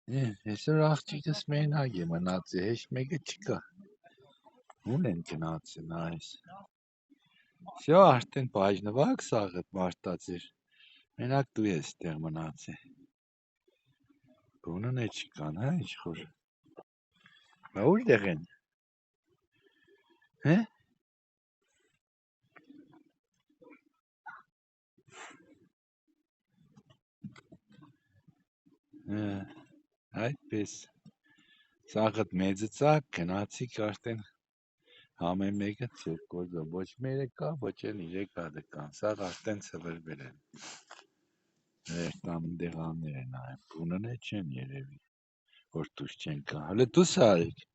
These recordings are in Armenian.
Այսօր աղջիկս մենակ է մնացել, հեչ մեկը չկա։ Ուն են գնացել այս։ Всё, արդեն բաժնվակ սաղդ մարտածիր։ Մենակ դու ես տեղ մնացել։ Բունն է չկան, հա, իշխոր։ Բա ուր են։ Հե։ Այդպես։ Սաղդ մեծացակ գնացիք արդեն ամեն մեկը ծեր կոզը ոչ մերը կա, ոչ էլ իրեկա դկան։ Սաղ արդեն ծվրվել են։ Տան դեղաններ են այ բունն է չեն երևի, որ դուս չեն կա։ Հələ դուս արեք։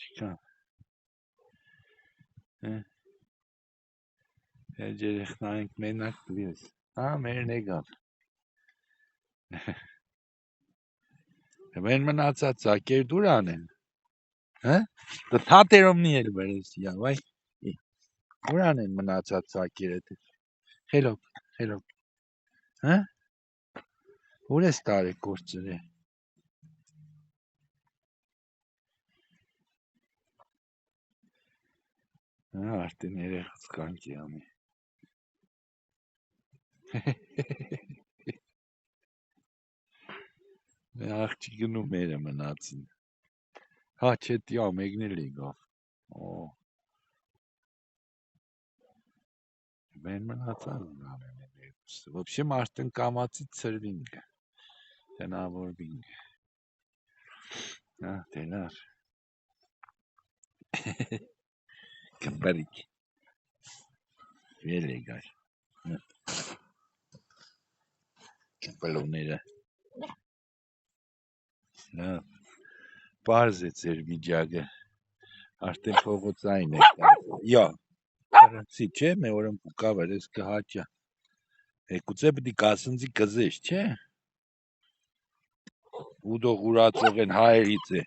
Չկա։ Երեխնայինք մենակ դու ես։ Հա, մերն եկան։ Մեն մնացած ծակեր դուր անեն։ Հա? Դա թատերոմնի էլ վերեսիա, վայ։ Ուր անեն մնացած ծակերը դե։ Խելոք։ Հա? Ուր ես տարեք գործերը։ Հա, արդեն երեխաց կանքի ամի։ Աղջիկն ու մերը մնացին։ Հա, չէ, տիա մեկն էլ եկավ։ Օ։ Մեն մնացած անեն երկուսը։ В общем, արդեն կամացի ծրվինք։ Տնավորվինք։ Հա, տենար։ Կմբարիք։ Վել եկար։ Կմբալոները։ Հա, պարզ է ծեր վիճակը։ Արդեն փողոցային է կար։ Յա, կարանցի չէ, մե օրում կուկավեր ես կհաճա։ Եկուցե պիտի կասնձի կզես, չէ։ Ուդո ղուրացող են հայերից է։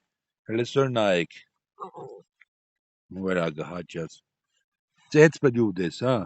Հլսոր նայեք։ Մուրագը հաճած։ Ծեց պդի ուդես, հա։